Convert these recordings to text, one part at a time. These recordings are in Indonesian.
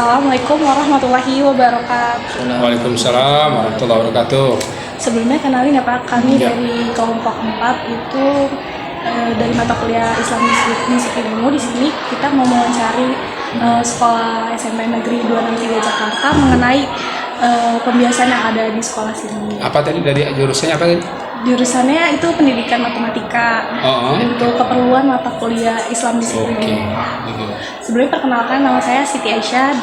Assalamualaikum warahmatullahi wabarakatuh. Waalaikumsalam warahmatullahi wabarakatuh. Sebelumnya kenalin ya Pak, kami Ya. dari kelompok 4 itu dari mata kuliah Islam Disiplin Ilmu. Di sini kita mau mewawancari sekolah SMP Negeri 263 Jakarta mengenai pembiasan yang ada di sekolah sini. Apa tadi dari jurusannya apa tadi? Jurusannya itu pendidikan matematika untuk keperluan mata kuliah Islam Disiplin Oke. Ilmu. Sebelumnya perkenalkan, nama saya Siti Aisyah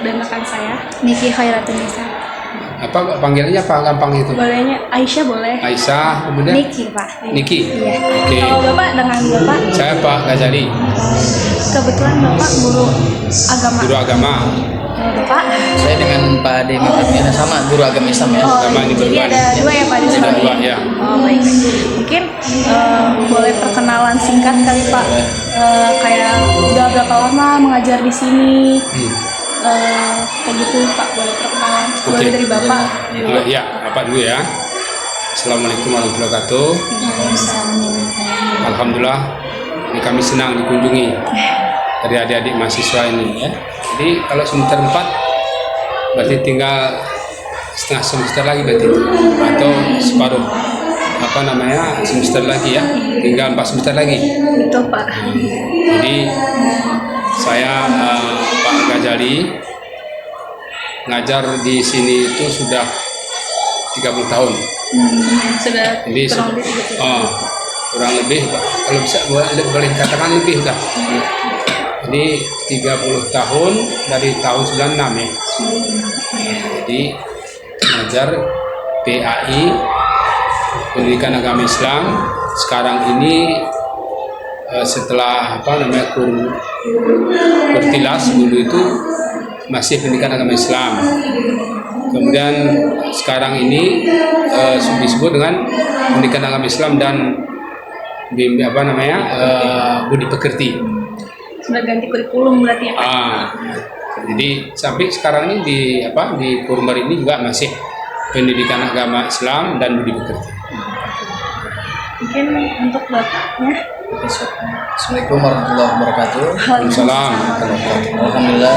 dan rekan saya Niki Khairatun-Nisa. Apa panggilannya apa gampang itu? Bolehnya Aisyah boleh. Aisyah, kemudian Niki Pak. Niki. Iya. Oke. Kalau Bapak dengan Bapak? Saya Pak Ghazali, Kebetulan Bapak guru agama. guru agama. Bapak? Saya dengan Pak Ade Miframiana sama guru agama Islam ya. Agama di Jadi Berban. ada dua ya Pak di Ada sini. dua ya. Oh baik. Mungkin boleh perkenalan singkat kali Pak. Kayak udah berapa lama mengajar di sini? Kayak gitu Pak, boleh perkenalan. Boleh Oke. dari Bapak. Ya, Bapak dulu ya. Assalamualaikum warahmatullahi wabarakatuh. Alhamdulillah, ini kami senang dikunjungi dari adik-adik mahasiswa ini ya. Jadi kalau semester 4 berarti tinggal setengah semester lagi berarti itu. Atau separuh semester lagi ya, tinggal 4 semester lagi. Itu Pak. Jadi saya Pak Ghazali ngajar di sini itu sudah 30 tahun. Sudah Jadi kurang lebih 30. kurang lebih kalau bisa boleh dikatakan lebih lah. Jadi 30 tahun dari tahun 96 ya. Jadi ngajar PAI Pendidikan Agama Islam. Sekarang ini setelah kurtilas dulu itu masih pendidikan agama Islam. Kemudian sekarang ini disebut dengan pendidikan agama Islam dan budi pekerti. Sudah ganti kurikulum berarti ya Pak. Jadi sampai sekarang ini di Purmer ini juga masih pendidikan agama Islam dan budi pekerti. Mungkin untuk Bapaknya. Assalamualaikum warahmatullahi wabarakatuh. Waalaikumsalam. Alhamdulillah,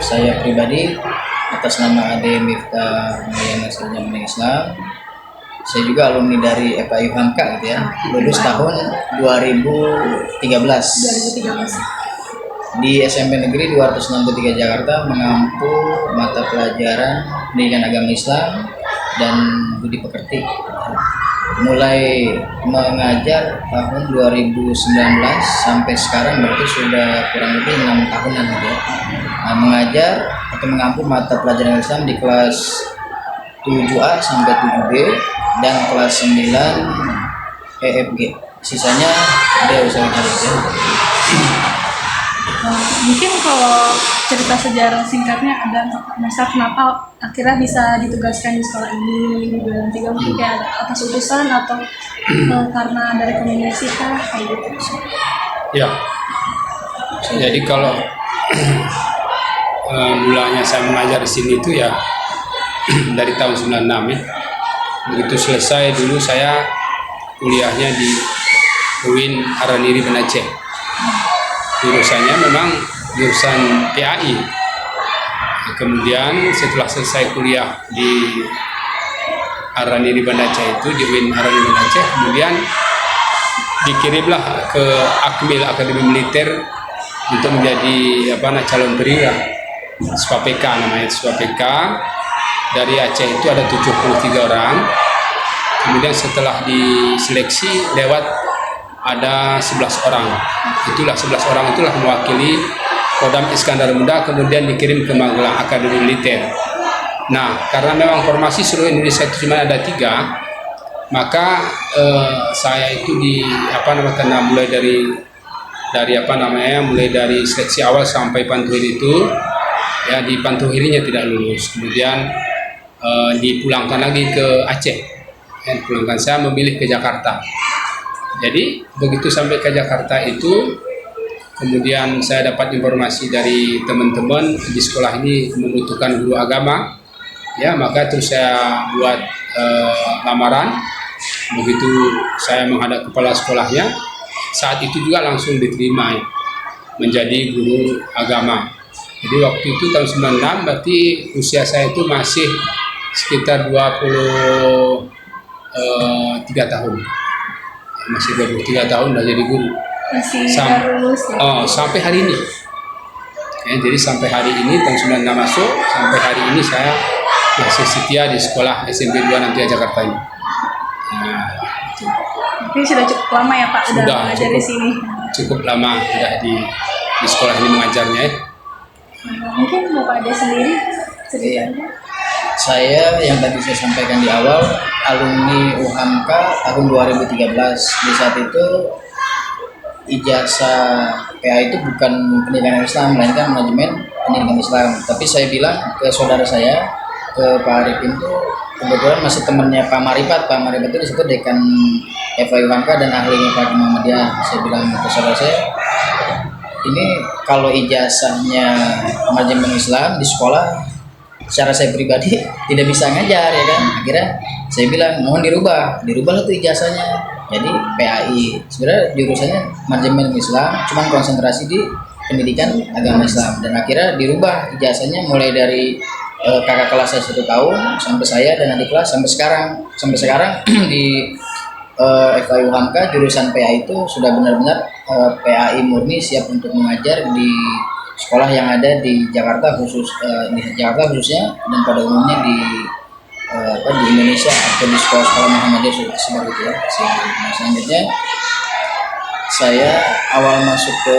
saya pribadi atas nama Ade Miframiana Sarjana Islam. Saya juga alumni dari FAI Hamka gitu ya. Lulus tahun 2013. 2013. Di SMP Negeri 263 Jakarta mengampu mata pelajaran pendidikan agama Islam dan budi pekerti. Mulai mengajar tahun 2019 sampai sekarang berarti sudah kurang lebih 6 tahunan gitu ya. Mengajar atau mengampu mata pelajaran Islam di kelas 7A sampai 7B dan kelas 9 EFG. Sisanya dia usaha kerja. Mungkin kalau cerita sejarah singkatnya ada masa kenapa akhirnya bisa ditugaskan di sekolah ini di bulan 3, mungkin kayak ada atas utusan atau karena ada rekomendasi kah kayak gitu. Ya. Jadi kalau mulanya saya mengajar di sini itu ya dari tahun 96 ya. Begitu selesai dulu saya kuliahnya di UIN Araniri Banda Aceh. Jurusannya memang jurusan PAI. Kemudian setelah selesai kuliah di Araniri Banda Aceh itu di UIN Araniri Banda Aceh, kemudian dikirimlah ke Akmil Akademi Militer untuk menjadi calon perwira SPAPK namanya. SPAPK dari Aceh itu ada 73 orang. Kemudian setelah diseleksi lewat ada 11 orang. Itulah 11 orang itulah mewakili Kodam Iskandar Muda, kemudian dikirim ke Magelang Akademi Militer. Nah, karena memang formasi seluruh Indonesia itu cuma ada 3, maka saya itu mulai dari seleksi awal sampai pantuhir itu ya, di pantuhirinya tidak lulus. Kemudian dipulangkan lagi ke Aceh. Dan pulangkan, saya memilih ke Jakarta. Jadi begitu sampai ke Jakarta itu, kemudian saya dapat informasi dari teman-teman di sekolah ini membutuhkan guru agama, ya maka terus saya buat lamaran. Begitu saya menghadap kepala sekolahnya, saat itu juga langsung diterima. Ya. menjadi guru agama. Jadi waktu itu tahun 96 berarti usia saya itu masih sekitar 23 tahun. Masih 23 tahun udah jadi guru. Masih Sam- baru lulus ya. Sampai hari ini. Jadi sampai hari ini tahun 96 masuk, sampai hari ini saya masih setia di sekolah SMP 263 Jakarta ini. Nah, itu. Tapi sudah cukup lama ya Pak udah Sudah, mengajar di sini. Cukup lama sudah di sekolah ini mengajarnya ya. Mungkin Bapak Ade sendiri ceritanya. Saya yang tadi saya sampaikan di awal, alumni UHAMKA tahun 2013. Di saat itu ijazah PA itu bukan pendidikan Islam, melainkan manajemen pendidikan Islam. Tapi saya bilang ke saudara saya, ke Pak Arifin itu kebetulan masih temannya Pak Marifat. Pak Marifat itu disebut dekan FI UHAMKA dan ahli FI Muhammadiyah. Saya bilang ke saudara saya, ini kalau ijazahnya manajemen Islam di sekolah, secara saya pribadi tidak bisa ngajar ya kan. Akhirnya saya bilang mohon dirubahlah tuh ijazahnya jadi PAI. Sebenarnya jurusannya manajemen Islam, cuman konsentrasi di pendidikan agama Islam. Dan akhirnya dirubah ijazahnya mulai dari kakak kelas saya 1 tahun sampai saya dan adik kelas sampai sekarang di FI UHAMKA jurusan PAI itu sudah benar-benar PAI murni, siap untuk mengajar di sekolah yang ada di Jakarta di Jakarta khususnya, dan pada umumnya di Indonesia atau di sekolah-sekolah Muhammadiyah seperti itu ya. Nah, selanjutnya saya awal masuk ke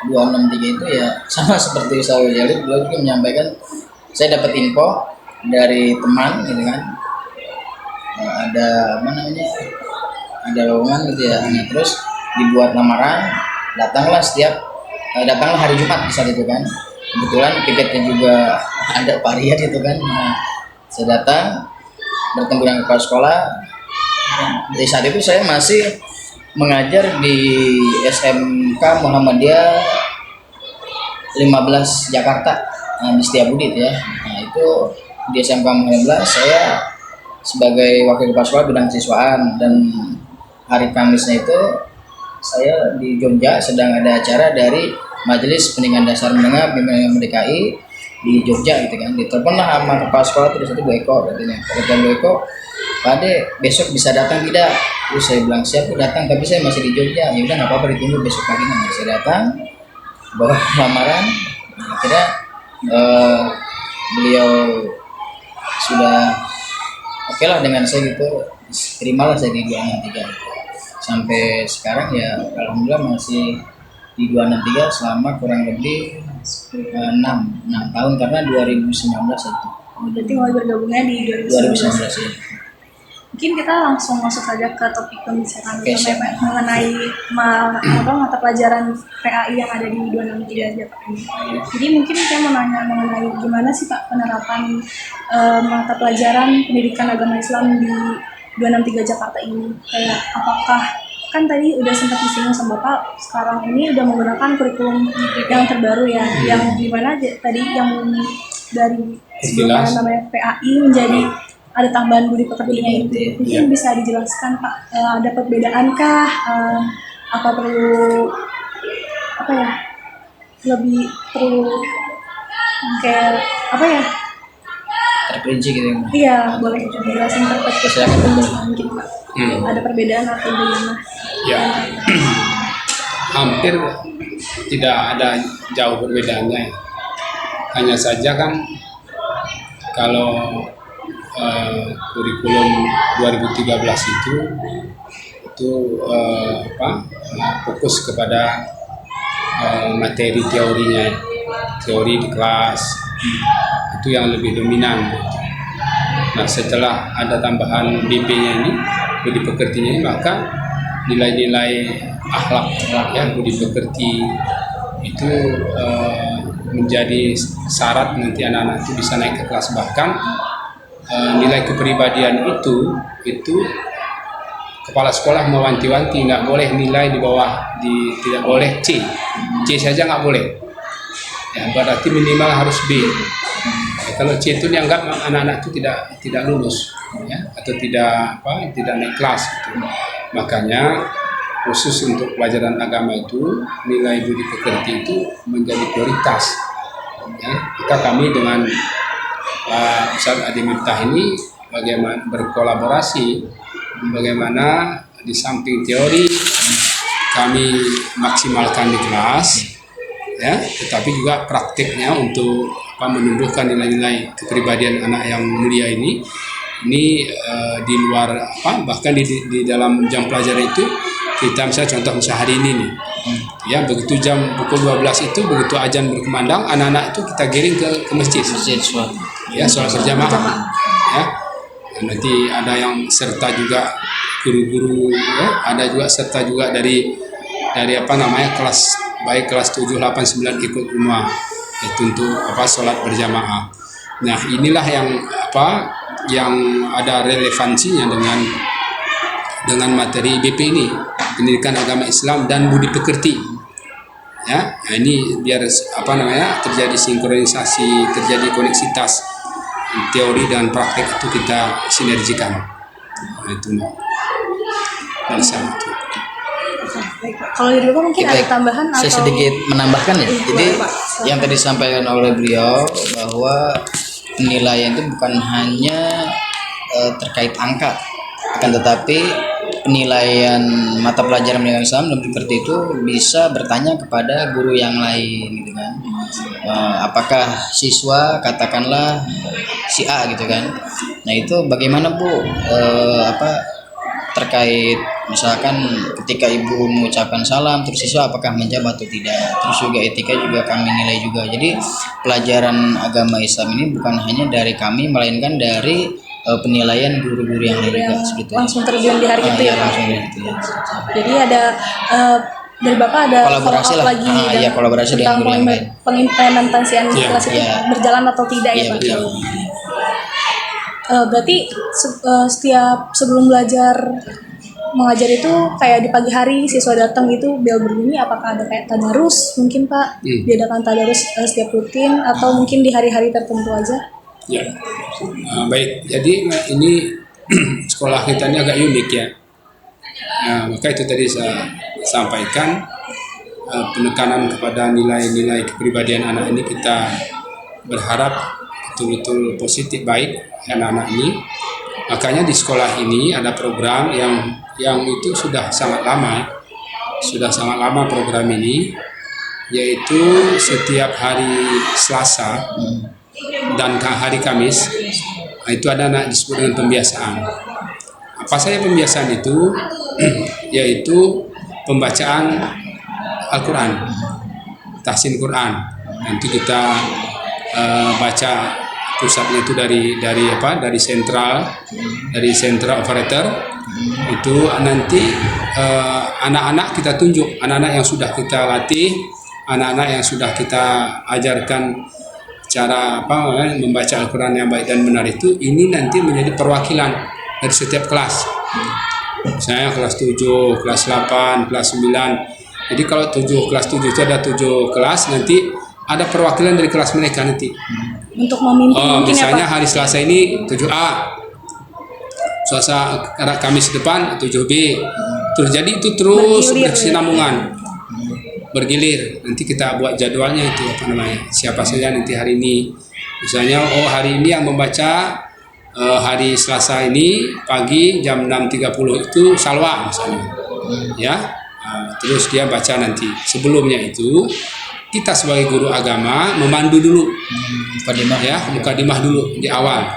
263 itu ya sama seperti Ustaz Jalil, beliau juga menyampaikan, saya dapat info dari teman gitu kan, ada ada lowongan gitu ya. Nah, terus dibuat lamaran, datanglah hari Jumat di saat itu kan. Kebetulan piketnya juga ada Parian itu kan. Nah, saya datang bertemu dengan kepala sekolah. Di saat itu saya masih mengajar di SMK Muhammadiyah 15 Jakarta, di Setiabudi ya. Nah, itu di SMK Muhammadiyah saya sebagai wakil kepala sekolah bidang siswaan, dan hari Kamisnya itu saya di Jogja sedang ada acara dari Majelis Pendidikan Dasar Menengah Bimbingan DKI di Jogja gitu kan. Diteleponlah sama kepala sekolah terus itu Bu Eko katanya. Kata Bu Eko, Pak Ade besok bisa datang tidak? Terus saya bilang siap datang, tapi saya masih di Jogja. Ya udah nggak apa-apa, ditunggu besok pagi. Nah, saya datang bawa lamaran. Akhirnya beliau sudah oke lah dengan saya gitu, terimalah saya di 263. Sampai sekarang ya alhamdulillah masih di 263 selama kurang lebih 6 tahun, karena 2019 itu. Berarti mulai bergabungnya di 2019 ya. Mungkin kita langsung masuk saja ke topik pembicaraan Oke, kita mengenai mata pelajaran PAI yang ada di 263 aja Pak. Jadi mungkin saya mau nanya mengenai gimana sih Pak penerapan mata pelajaran pendidikan agama Islam di 263 Jakarta ini. Kayak apakah, kan tadi udah sempat disinggung sama Bapak, sekarang ini udah menggunakan kurikulum yang terbaru ya, yang dimana tadi yang dari sebelumnya namanya PAI menjadi ada tambahan budi pekertinya itu. Mungkin bisa dijelaskan Pak, ada perbedaankah? Apa perlu lebih perlu kayak Terperinci gitu ya. Iya, boleh dijelasin perspektif mungkin Pak. Ada perbedaan atau gimana? Ya, hampir tidak ada jauh perbedaannya. Hanya saja kan kalau kurikulum 2013 itu fokus kepada materi teorinya, teori di kelas itu yang lebih dominan. Nah, setelah ada tambahan BP-nya ini, budi pekertinya ini, maka nilai-nilai akhlak ya, budi pekerti itu menjadi syarat nanti anak-anak itu bisa naik ke kelas. Bahkan nilai kepribadian itu kepala sekolah mewanti-wanti, nggak boleh nilai di bawah, tidak boleh C saja nggak boleh ya, berarti minimal harus B ya, kalau C itu dianggap anak-anak itu tidak lulus ya, atau tidak naik kelas gitu. Makanya khusus untuk pelajaran agama itu nilai budi pekerti itu menjadi prioritas. Ya, maka kami dengan Pak Ustadz Adi Miftah ini bagaimana berkolaborasi, bagaimana di samping teori kami maksimalkan di kelas, ya, tetapi juga praktiknya untuk menumbuhkan nilai-nilai kepribadian anak yang mulia ini di luar bahkan di dalam jam pelajaran itu kita misalnya contoh hari ini nih, ya begitu jam pukul 12 itu begitu azan berkumandang anak-anak itu kita giring ke masjid, ya sholat berjamaah, ya. Nanti ada yang serta juga guru-guru, ya, ada juga serta juga dari kelas baik kelas 7, 8, 9 ikut rumah itu untuk sholat berjamaah. Nah inilah yang ada relevansinya dengan materi BP ini, pendidikan agama Islam dan budi pekerti. Ya, nah ini biar terjadi sinkronisasi, terjadi koneksitas teori dan praktek itu kita sinergikan. Nah, itu dari sana itu. Baik, Pak. Kalau dari Bapak mungkin ada tambahan atau? Saya sedikit menambahkan ya. Jadi boleh, Pak. yang tadi disampaikan oleh beliau bahwa penilaian itu bukan hanya terkait angka, akan tetapi penilaian mata pelajaran pendidikan Islam dan seperti itu bisa bertanya kepada guru yang lain gitu kan. Apakah siswa katakanlah si A gitu kan. Nah itu bagaimana Bu terkait misalkan ketika ibu mengucapkan salam terus siswa apakah menjawab atau tidak, terus juga etika juga kami nilai juga. Jadi pelajaran agama Islam ini bukan hanya dari kami melainkan dari penilaian guru-guru yang lain juga sebetulnya. Langsung terjun di hari itu ya Pak. Langsung gitu ya. Jadi ada dari Bapak ada Kolaborasi follow up lah. lagi Iya, kolaborasi dengan guru yang lain. pengimplementasian kelas itu berjalan atau tidak ya Pak? Betul. Berarti setiap sebelum belajar mengajar itu kayak di pagi hari siswa datang gitu bel berbunyi, apakah ada kayak tadarus mungkin Pak? Diadakan tadarus setiap rutin atau mungkin di hari-hari tertentu aja? Ya, baik. Jadi ini sekolah kita ini agak unik ya. Maka itu tadi saya sampaikan penekanan kepada nilai-nilai kepribadian anak ini kita berharap betul-betul positif baik anak-anak ini. Makanya di sekolah ini ada program yang itu sudah sangat lama program ini, yaitu setiap hari Selasa dan hari Kamis itu ada anak disebut dengan pembiasaan. Apa saja pembiasaan itu? Yaitu pembacaan Al-Quran, tahsin Quran. Nanti kita baca pusatnya itu dari central operator. Itu nanti anak-anak kita tunjuk, anak-anak yang sudah kita latih, anak-anak yang sudah kita ajarkan cara membaca Al-Quran yang baik dan benar itu, ini nanti menjadi perwakilan dari setiap kelas. Misalnya kelas 7, kelas 8, kelas 9. Jadi kalau kelas 7 itu ada 7 kelas, nanti ada perwakilan dari kelas mereka nanti. Untuk memimpin misalnya hari Selasa ini 7A, Selasa Kamis depan 7B. Terus jadi itu terus berkesinambungan, bergilir. Nanti kita buat jadwalnya itu siapa saja nanti hari ini. Misalnya hari ini yang membaca hari Selasa ini pagi jam 6.30 itu salwa misalnya. Ya. Terus dia baca nanti. Sebelumnya itu kita sebagai guru agama memandu dulu, mukadimah dulu di awal.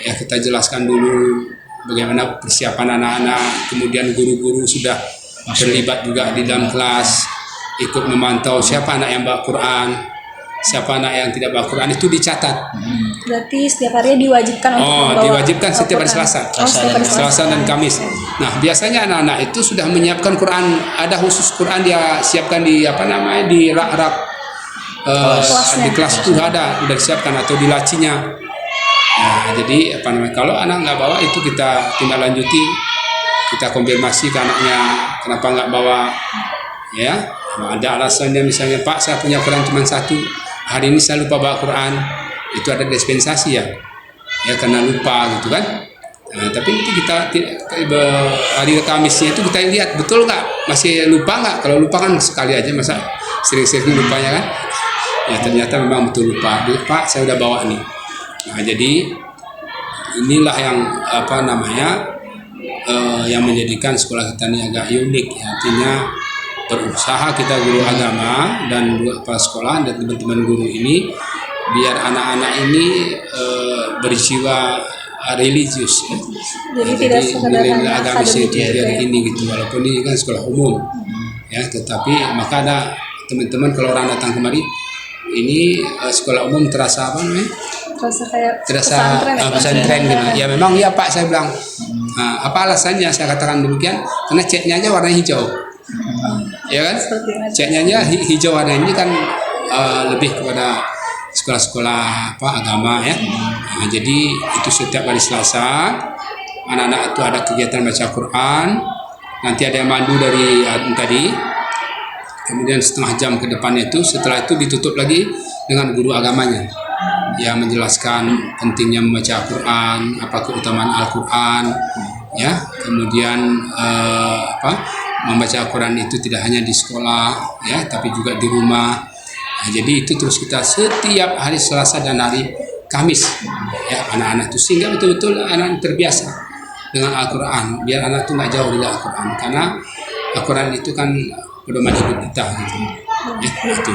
Ya, kita jelaskan dulu bagaimana persiapan anak-anak, kemudian guru-guru sudah terlibat juga di dalam kelas, ikut memantau siapa anak yang bawa Quran, siapa anak yang tidak bawa Quran, itu dicatat. Berarti setiap hari diwajibkan untuk membawa diwajibkan setiap hari Selasa dan Kamis. Nah, biasanya anak-anak itu sudah menyiapkan Quran, ada khusus Quran dia siapkan di di rak-rak di kelas itu sudah disiapkan atau di lacinya. Nah, jadi kalau anak nggak bawa itu kita tindak lanjuti, kita konfirmasi ke anaknya kenapa nggak bawa, ya. Ada alasannya misalnya, Pak saya punya Quran cuma 1, hari ini saya lupa bawa Quran, itu ada dispensasi ya karena lupa gitu kan. Nah, tapi nanti kita hari Kamisnya itu kita lihat betul nggak, masih lupa nggak. Kalau lupa kan sekali aja, masa sering-sering lupanya kan. Ya ternyata memang betul lupa. Pak, saya udah bawa nih. Nah, jadi inilah yang yang menjadikan sekolah kita ini agak unik. Ya. Artinya berusaha kita guru agama dan kepala sekolah dan teman-teman guru ini biar anak-anak ini berjiwa religius ya. Jadi tidak sekedar nilai hanya agamis itu akademik dari ya. ini gitu, walaupun ini kan sekolah umum ya, tetapi maka ada teman-teman kalau orang datang kemari ini sekolah umum terasa apa namanya? Terasa Pesantren gitu. Ya memang iya Pak, saya bilang. Nah, apa alasannya saya katakan demikian? Karena catnya aja warna hijau. Ya kan? Catnya aja hijau warna ini kan lebih kepada sekolah-sekolah agama ya. Nah, jadi itu setiap hari Selasa anak-anak itu ada kegiatan baca Quran. Nanti ada yang mandu dari tadi. Kemudian setengah jam ke depannya itu, setelah itu ditutup lagi dengan guru agamanya yang menjelaskan pentingnya membaca Al-Quran, apa keutamaan Al-Quran, ya. Kemudian membaca Al-Quran itu tidak hanya di sekolah, ya, tapi juga di rumah. Nah, jadi itu terus kita setiap hari Selasa dan hari Kamis, ya, anak-anak itu sehingga betul-betul anak terbiasa dengan Al-Quran, biar anak itu nggak jauh dari Al-Quran, karena Al-Quran itu kan pedoman hidup kita, gitu. Ya, itu.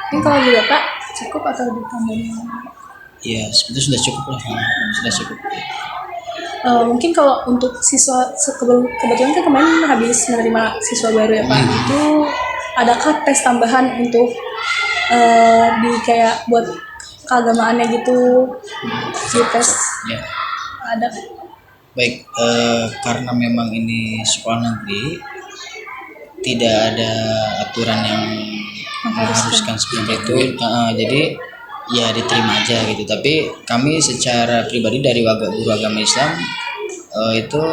Ini kalau juga Pak cukup atau ditambahin? Ya sebetulnya sudah cukup lah, sudah cukup. Mungkin kalau untuk siswa kebetulan kan kemarin habis menerima siswa baru ya Pak, itu adakah tes tambahan untuk di kayak buat keagamaannya gitu, di tes? Ya. Ada. Baik, karena memang ini sekolah negeri, tidak ada aturan yang mengharuskan seperti itu. Jadi ya diterima aja gitu. Tapi kami secara pribadi dari guru agama Islam itu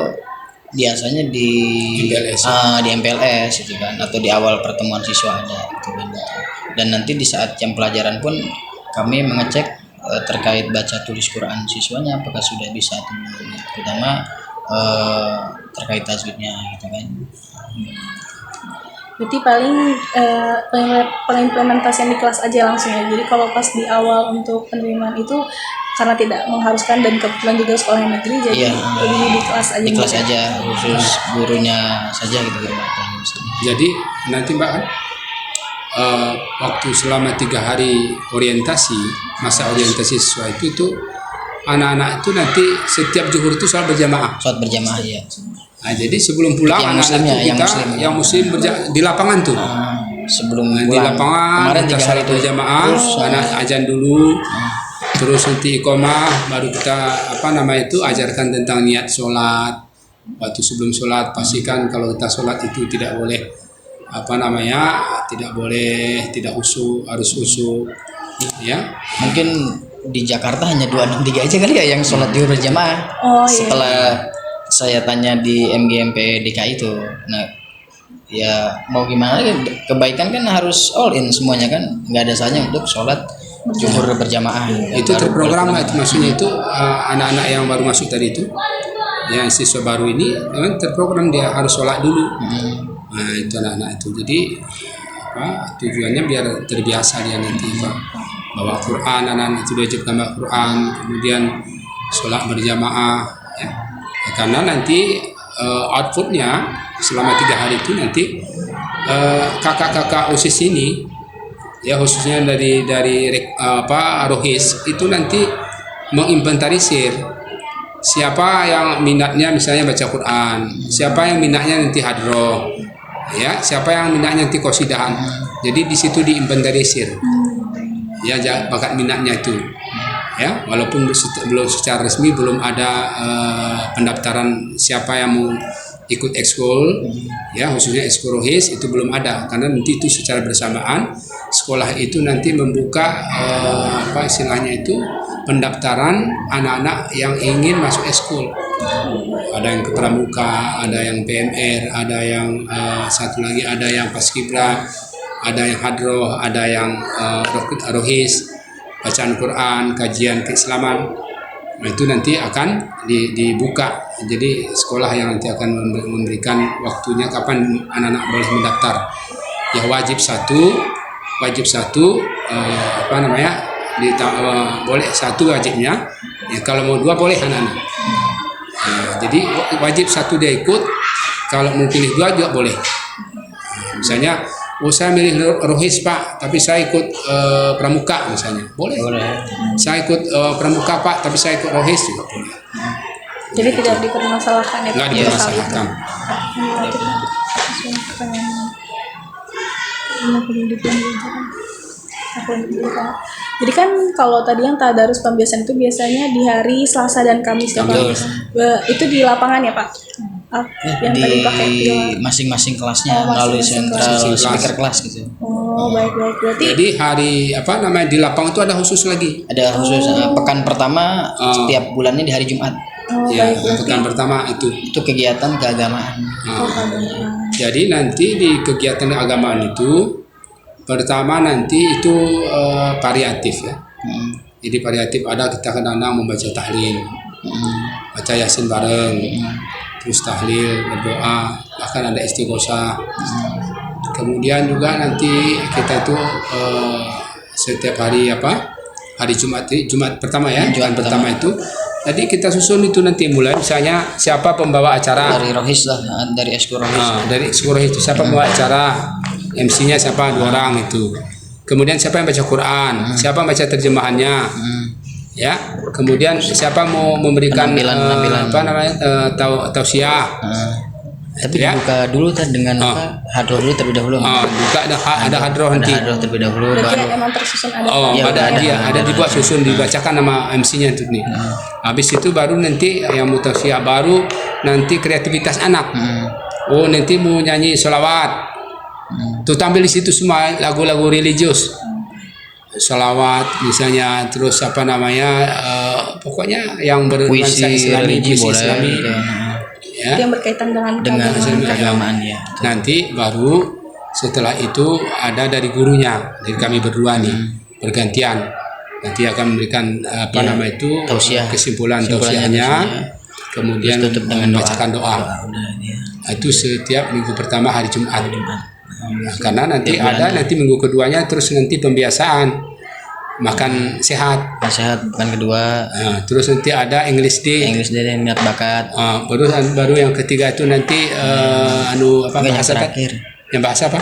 biasanya di MPLS gitu kan, atau di awal pertemuan siswa ada gitu kan. Dan nanti di saat jam pelajaran pun kami mengecek terkait baca tulis Quran siswanya apakah sudah bisa atau belum, terutama terkait tajwidnya gitu kan. Berarti paling pengimplementasian di kelas aja langsung ya. Jadi kalau pas di awal untuk penerimaan itu karena tidak mengharuskan dan kebetulan juga sekolah negeri, jadi lebih di kelas aja. Di kelas aja, khusus gurunya saja gitu kan. Jadi nanti Mbak kan waktu selama 3 hari orientasi, masa orientasi siswa itu anak-anak itu nanti setiap zuhur itu sholat berjamaah. Sholat berjamaah ya. Nah, jadi sebelum pulang anak-anak itu yang muslim di lapangan tuh. Sebelum di lapangan kemarin kita 3 hari sholat itu berjamaah, anak azan dulu. Terus nanti iqomah, baru kita ajarkan tentang niat sholat. Waktu sebelum sholat pastikan kalau kita sholat itu tidak boleh tidak khusyuk, harus khusyuk, ya. Mungkin di Jakarta hanya 263 aja kali ya yang sholat zuhur berjamaah. Setelah saya tanya di MGMP DKI itu, nah ya mau gimana lagi, kebaikan kan harus all in semuanya kan, nggak ada salahnya untuk sholat zuhur berjamaah. Itu terprogram itu, maksudnya itu anak-anak yang baru masuk tadi itu, yang siswa baru ini memang terprogram dia harus sholat dulu. Nah itu anak-anak itu, jadi tujuannya biar terbiasa dia nanti bawa Quran, anak-anak itu diajarkan bawa Quran, kemudian sholat berjamaah, ya. Karena nanti outputnya selama 3 hari itu nanti kakak-kakak OSIS ini, ya khususnya dari Rohis itu nanti menginventarisir siapa yang minatnya misalnya baca Quran, siapa yang minatnya nanti hadroh, ya, siapa yang minatnya nanti qasidahan. Jadi di situ diinventarisir, ya, bakat minatnya itu, ya, walaupun belum secara resmi belum ada pendaftaran siapa yang mau ikut ekskul, ya, khususnya ekskul Rohis itu belum ada, karena nanti itu secara bersamaan sekolah itu nanti membuka istilahnya itu pendaftaran anak-anak yang ingin masuk ekskul. Ada yang ke pramuka, ada yang PMR, ada yang satu lagi ada yang paskibra, ada yang hadroh, ada yang Rohis, bacaan Quran, kajian keislaman. Nah, itu nanti akan dibuka. Jadi sekolah yang nanti akan memberikan waktunya kapan anak-anak boleh mendaftar. Ya wajib satu boleh satu wajibnya. Ya, kalau mau dua boleh anak-anak. Nah, jadi wajib satu dia ikut. Kalau mau pilih dua juga boleh. Misalnya, saya milih rohis Pak, tapi saya ikut pramuka misalnya, boleh. Saya ikut pramuka Pak, tapi saya ikut rohis juga boleh. Jadi tidak dipermasalahkan ya? Nggak dipermasalahkan. Jadi kan kalau tadi yang tadarus pembiasan itu biasanya di hari Selasa dan Kamis ya Pak? Itu di lapangan ya Pak? Yang di tadi pakai pilar. masing-masing kelasnya melalui sentral Masing-masing speaker kelas. kelas gitu. Oh baik berarti. Jadi hari di lapang itu ada khusus lagi. Ada khusus pekan pertama setiap bulannya di hari Jumat. Ya, Baik berarti. pekan pertama itu. Itu kegiatan keagamaan. Jadi nanti di kegiatan keagamaan itu pertama nanti itu variatif ya. Jadi variatif ada kita kadang-kadang membaca tahlil, baca yasin bareng, terus tahlil, berdoa, bahkan ada istighosah. Kemudian juga nanti kita itu setiap hari hari Jumat pertama ya, Jumat pertama itu. Jadi kita susun itu nanti mulai misalnya siapa pembawa acara Dari rohis lah, dari ekskul rohis. dari sekolah itu siapa pembawa acara, MC-nya siapa 2 orang itu. Kemudian siapa yang baca Quran, siapa yang baca terjemahannya, ya. Kemudian siapa mau memberikan Penampilan. tausiah. Tapi Ya. dibuka dulu dengan hadroh dulu terlebih dahulu. Juga ada hadroh nanti. Ada hadroh terlebih dahulu Berarti baru emang tersusun ada. Ya, ada dibuat susun dibacakan nama MC-nya itu nih. Habis itu baru nanti yang mau tausiah, baru nanti kreativitas anak. Oh nanti mau nyanyi sholawat. Tuh tampil di situ semua lagu-lagu religius. Sholawat misalnya, terus pokoknya yang bernuansa puisi Islami, religi puisi boleh. Islami. Ya. Yang berkaitan dengan keagamaan ya. Nanti baru setelah itu ada dari gurunya, dari kami berdua nih bergantian. Nanti akan memberikan tausiah. kesimpulan Kesimpulannya tausiahnya, kemudian tutup dengan membacakan doa. Itu setiap minggu pertama hari Jumat. Nah, karena nanti nanti minggu keduanya terus nanti pembiasaan makan sehat. Nasihat bukan kedua. Nah, terus nanti ada English Day. English dari minat bakat. Baru yang ketiga itu nanti bahasa terakhir. Yang bahasa apa?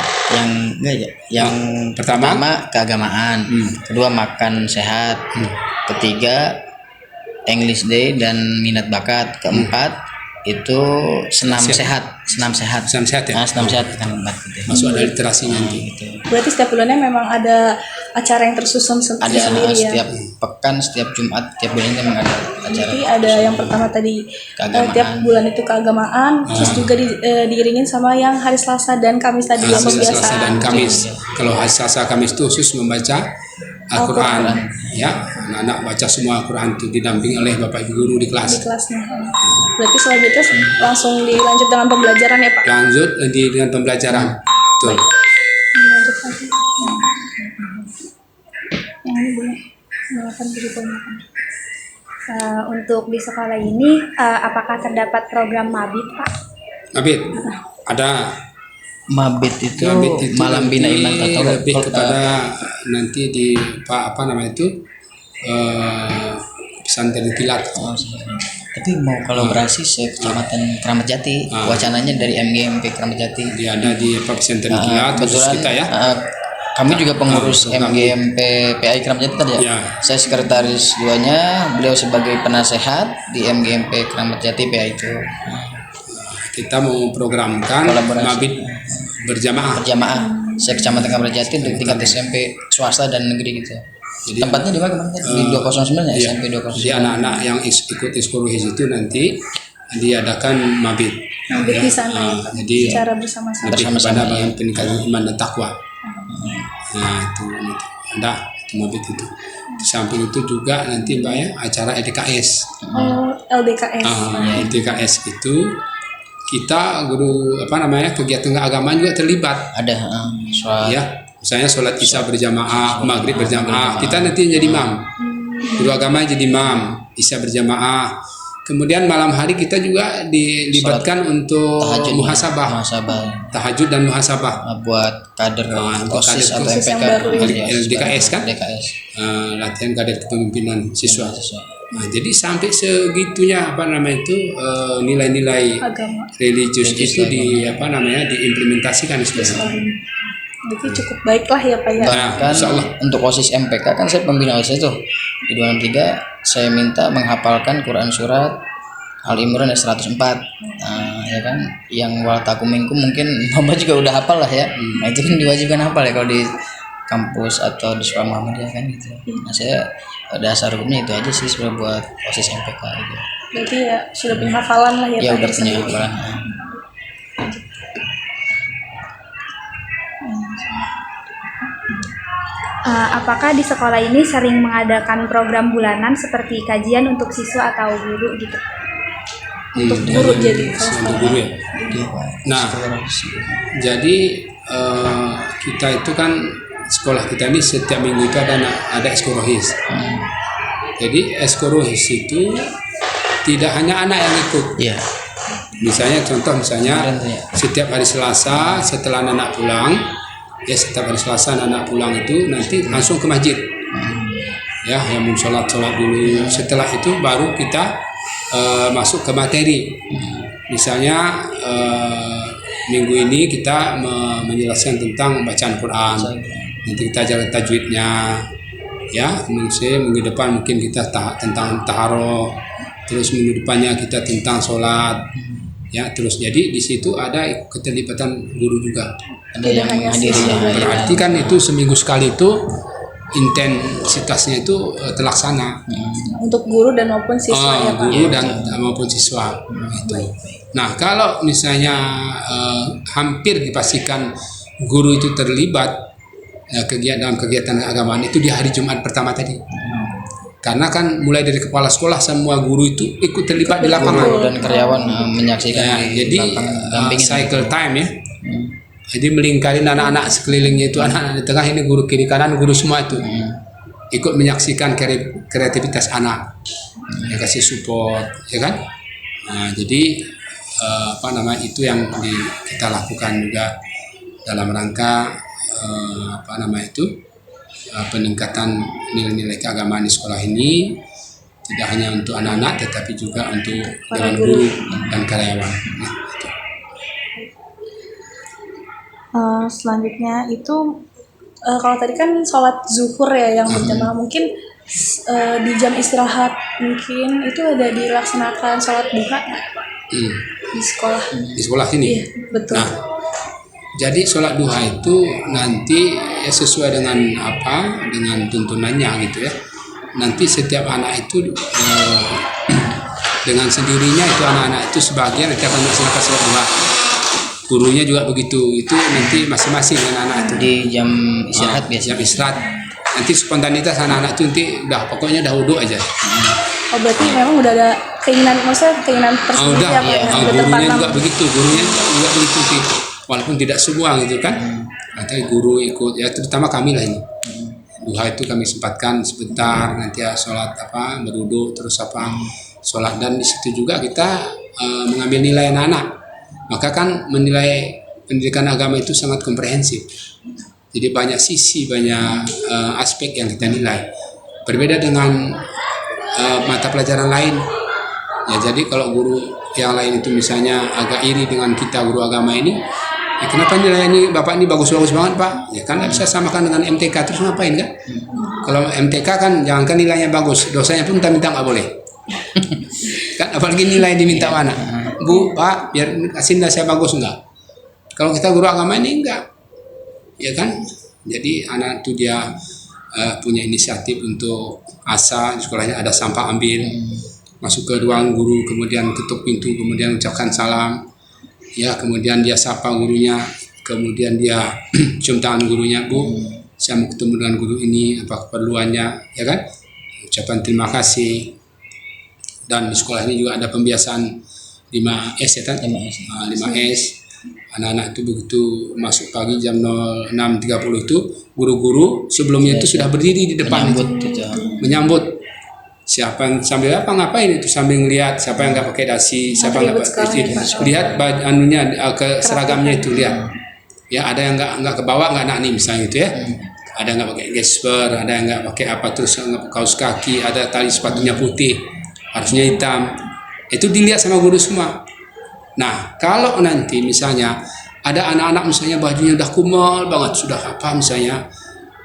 Yang pertama keagamaan, kedua makan sehat, ketiga English Day dan minat bakat, keempat itu senam sehat. Senam sehat ya. Senam sehat kan keempat gitu. Masuk ada literasinya nanti. Gitu. Berarti setiap bulannya memang ada acara yang tersusun Ada sendiri ya. setiap pekan, setiap Jumat, tiap bulan itu memang ada acara. Jadi ada yang pertama tadi Keagamaan. tiap bulan itu keagamaan, terus juga diiringin sama yang hari Selasa dan Kamis tadi yang Selasa pembiasaan. dan Kamis. Kalau hari Selasa Kamis itu khusus membaca Al-Quran. Ya, anak-anak baca semua Al-Quran itu didamping oleh Bapak Ibu guru di Di kelas. kelasnya. Berarti selanjutnya langsung dilanjut dengan pembelajaran ya Pak? Lanjut dengan pembelajaran. Betul. Lanjut lagi. Yang ini boleh 8.8. Untuk di sekolah ini, apakah terdapat program mabit, Pak? Mabit ada. Mabit itu malam bina nanti iman atau lebih kepada nanti di pesantren kilat. Tapi mau kolaborasi se-Kecamatan Keramat Jati, wacananya dari MGMP Keramat Jati. Dia ada di pesantren kilat khusus Kebetulan kita ya. kami juga pengurus MGMP PAI Keramat Jati tadi ya. Ya. Saya sekretaris duanya, beliau sebagai penasehat di MGMP Keramat Jati PAI itu. Kita mau programkan Kolaborasi. mabit berjamaah. Saya Kecamatan Keramat Jati untuk tingkat SMP swasta dan negeri gitu. Jadi Tempatnya di mana kemarin? Di 209 ya, iya, SMP 209. jadi anak-anak yang ikut Iskuruhis itu nanti diadakan mabit. Mabit di sana ya Pak? Jadi Secara bersama-sama. lebih Bersama-sama, kepada ya. peningkatan iman dan takwa. Nah itu ada itu mabit itu. Di samping itu juga nanti Mbak ya acara LDKS. Oh, LDKS. LDKS itu kita guru kegiatan keagamaan juga terlibat. Ada soal Ya, misalnya sholat isya berjamaah, maghrib berjamaah, kita nanti jadi imam. Guru agama jadi imam, bisa berjamaah. Kemudian malam hari kita juga dilibatkan untuk muhasabah, tahajud dan muhasabah buat kader untuk OSIS atau OSIS yang MPK baru ya. DKS kan, DKS. latihan kader kepemimpinan siswa. Nah, jadi sampai segitunya nilai-nilai Agama. religius itu diimplementasikan di sekolah. Berarti cukup baik lah ya Pak ya. Bahkan Insyaallah. untuk OSIS MPK kan saya pembina OSIS tuh di 263 saya minta menghafalkan Quran surat Al Imran ayat 104. Nah, ya kan yang waltakumingkum mungkin Mama juga udah hafal lah ya. Nah, itu kan diwajibkan hafal ya kalau di kampus atau di sekolah Muhammadiyah kan gitu. Nah, saya dasar hukumnya itu aja sih sebenarnya buat OSIS MPK gitu. Berarti ya sudah punya hafalan lah ya Ya Pak udah punya tersendiri. hafalan. Apakah di sekolah ini sering mengadakan program bulanan seperti kajian untuk siswa atau guru gitu? Untuk guru jadi. Untuk guru ya. Nah, jadi kita itu kan sekolah kita ini setiap minggu itu ada eskorohis. Jadi eskorohis itu tidak hanya anak yang ikut. Iya. Misalnya setiap hari Selasa setelah anak pulang, ya setiap hari Selasa anak pulang itu nanti langsung ke masjid. Ya, yang mau sholat dulu. Setelah itu baru kita masuk ke materi. Misalnya minggu ini kita menjelaskan tentang bacaan Quran. Nanti kita ajar tajwidnya. Ya, minggu depan mungkin kita tentang taharoh. Terus minggu depannya kita tentang sholat. Ya, terus jadi di situ ada keterlibatan guru juga. Ada yang menghadiri ya. Berarti kan itu seminggu sekali itu intensitasnya itu terlaksana. Untuk guru dan maupun siswa ya Pak. Guru dan maupun siswa itu. Nah, kalau misalnya hampir dipastikan guru itu terlibat dalam kegiatan keagamaan itu di hari Jumat pertama tadi. Karena kan mulai dari kepala sekolah semua guru itu ikut terlibat di lapangan. Guru dan karyawan menyaksikan Ya, di jadi dampingin. cycle time ya. Jadi melingkarin anak-anak sekelilingnya itu, anak-anak di tengah ini guru kiri kanan guru semua itu ikut menyaksikan kreativitas anak, ya kasih support, ya kan. Nah, jadi itu yang kita lakukan juga dalam rangka peningkatan nilai-nilai keagamaan di sekolah ini tidak hanya untuk anak-anak tetapi juga untuk dewan guru dan karyawan. Nah, itu. Selanjutnya itu kalau tadi kan sholat zuhur ya yang berjamaah, mungkin di jam istirahat mungkin itu ada dilaksanakan sholat duha nggak Pak? Di sekolah. Di sekolah sini. Iya, betul. Nah, jadi sholat duha itu nanti ya sesuai dengan dengan tuntunannya gitu ya. Nanti setiap anak itu dengan sendirinya itu anak-anak itu sebagian nanti akan melaksanakan sholat duha. Gurunya juga begitu. Itu nanti masing-masing dengan anak itu. Di jam istirahat biasanya. Jam istirahat. Nanti spontanitas anak-anak itu nanti pokoknya wudhu aja. Oh, berarti memang udah ada keinginan tersendiri ya Pak? iya. Yang udah Gurunya tertanam. juga begitu. Walaupun tidak semua gitu kan. Nanti guru ikut ya, terutama kami lah ini. Duha itu kami sempatkan sebentar, nanti ya sholat berwudhu terus sholat, dan di situ juga kita mengambil nilai anak-anak. Maka kan menilai pendidikan agama itu sangat komprehensif. Jadi banyak sisi, banyak aspek yang kita nilai. Berbeda dengan mata pelajaran lain. Ya, jadi kalau guru yang lain itu misalnya agak iri dengan kita guru agama ini, kenapa nilai ini Bapak ini bagus-bagus banget Pak? Ya kan nggak bisa samakan dengan MTK, terus ngapain kan? Kalau MTK kan jangankan nilainya bagus, dosanya pun minta nggak boleh. Kan apalagi nilai diminta mana? Bu, Pak, biar kasih nilai saya bagus enggak? Kalau kita guru agama ini enggak. Ya kan? Jadi anak itu dia punya inisiatif untuk di sekolahnya ada sampah ambil, masuk ke ruang guru, kemudian tutup pintu, kemudian ucapkan salam. Ya, kemudian dia sapa gurunya, kemudian dia cium tangan gurunya, Bu, saya mau ketemu dengan guru ini, apa keperluannya, ya kan? Ucapan terima kasih. Dan di sekolah ini juga ada pembiasaan 5S ya kan? 5S. Anak-anak itu begitu masuk pagi jam 06.30 itu guru-guru sebelumnya itu sudah berdiri di depan menyambut gitu. menyambut siapa yang sambil apa ngapain itu sambil ngelihat siapa yang nggak pakai dasi, siapa yang nggak Atribut pakai sekolah dasi. ya, Pak. Lihat anunya ke seragamnya itu lihat. Ya ada yang nggak ke bawah nggak nih misalnya gitu ya. Ada yang nggak pakai gesper, ada yang nggak pakai apa terus nggak pakai kaos kaki, ada tali sepatunya putih, harusnya hitam. Itu dilihat sama guru semua. Nah kalau nanti misalnya ada anak-anak misalnya bajunya udah kumal banget sudah apa misalnya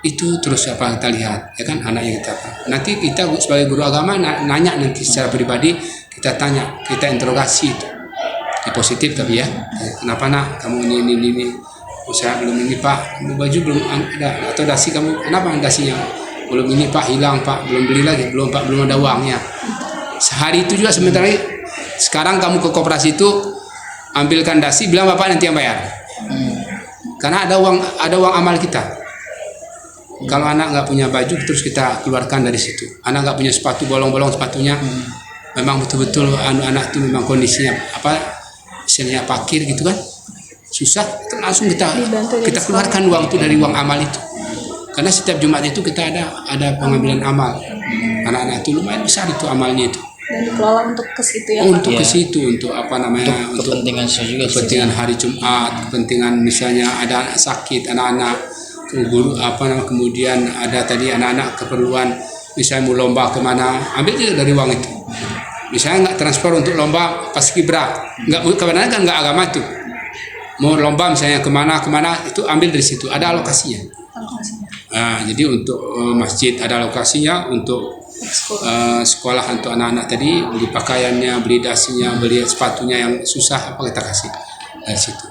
itu terus apa kita lihat ya kan anaknya kita apa. Nanti kita sebagai guru agama nanya nanti secara pribadi kita tanya kita interogasi itu ya, positif tapi ya kenapa nak kamu ini saya belum ini pak baju belum ada atau dasi kamu kenapa dasinya belum ini pak hilang pak belum beli lagi belum pak belum ada uangnya sehari itu juga sementara sekarang kamu ke koperasi itu ambilkan dasi bilang bapak nanti yang bayar karena ada uang amal kita. Kalau anak nggak punya baju terus kita keluarkan dari situ. Anak nggak punya sepatu bolong-bolong sepatunya, memang betul-betul anak itu memang kondisinya apa, misalnya pakir gitu kan, susah. Itu langsung kita keluarkan uang itu dari uang amal itu. Karena setiap Jumat itu kita ada pengambilan amal. Anak-anak itu lumayan besar itu amalnya itu. Dan dikelola untuk ke situ ya Untuk Pak. ke situ untuk apa namanya untuk kepentingan saya juga kepentingan hari Jumat, kepentingan misalnya ada anak sakit, anak-anak guru apa namanya kemudian ada tadi anak-anak keperluan misalnya mau lomba kemana ambil juga dari uang itu misalnya nggak transfer untuk lomba paskibra nggak kebenaran kan nggak agama itu mau lomba misalnya kemana itu ambil dari situ ada alokasinya. Nah, jadi untuk masjid ada alokasinya untuk sekolah untuk anak-anak tadi beli pakaiannya beli dasinya beli sepatunya yang susah apa kita kasih dari situ.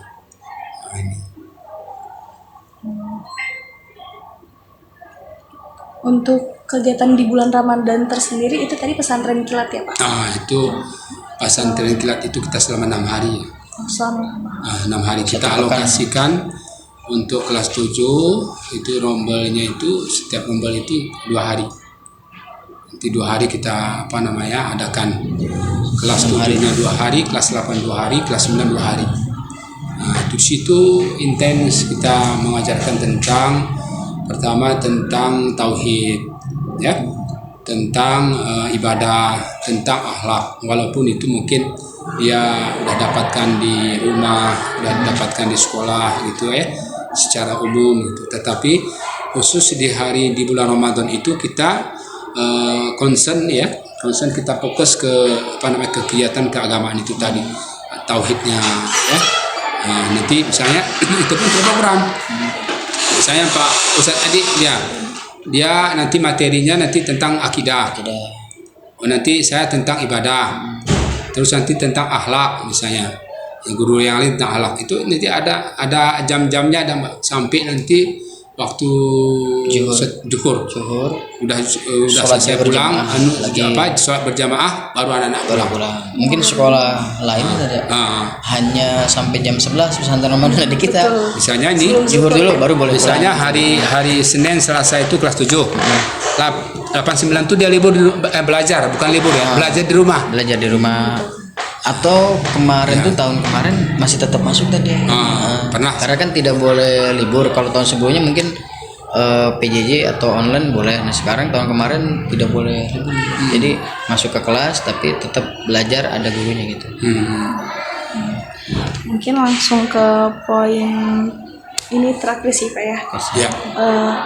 Nah, ini. Untuk kegiatan di bulan Ramadan tersendiri itu tadi pesantren kilat ya Pak? Nah itu pesantren kilat itu kita selama 6 hari ya. Selama 6 hari kita alokasikan untuk kelas 7 itu rombelnya itu setiap rombel itu 2 hari. Nanti 2 hari kita apa namanya adakan kelas 7-nya 2 hari, kelas 8 2 hari, kelas 9 2 hari. Nah di situ intens kita mengajarkan pertama tentang tauhid ya tentang ibadah tentang akhlak walaupun itu mungkin dia udah dapatkan di rumah udah dapatkan di sekolah gitu ya secara umum gitu tetapi khusus di bulan Ramadan itu kita concern kita fokus ke apa namanya kegiatan keagamaan itu tadi tauhidnya ya nanti misalnya itu pun terprogram. Misalnya Pak Ustadz Adi dia nanti materinya nanti tentang akidah. Nanti saya tentang ibadah. Terus nanti tentang akhlak misalnya. Guru yang lain tentang akhlak itu nanti ada jam-jamnya ada sampai nanti waktu zuhur. Udah selesai pulang sholat berjamaah baru anak-anak pulang. Mungkin sekolah lain ada hanya sampai jam 11 pesantren Ramadan di kita. Misalnya ini zuhur dulu baru boleh misalnya hari Senin Selasa itu kelas 7. 8 9 itu dia libur belajar bukan libur ya belajar di rumah. Atau kemarin tuh tahun kemarin masih tetap masuk tadi. Pernah. Karena kan tidak boleh libur. Kalau tahun sebelumnya mungkin PJJ atau online boleh. Nah sekarang tahun kemarin tidak boleh libur. Jadi masuk ke kelas tapi tetap belajar ada gurunya gitu. Mungkin langsung ke poin ini terakhir sih Pak ya.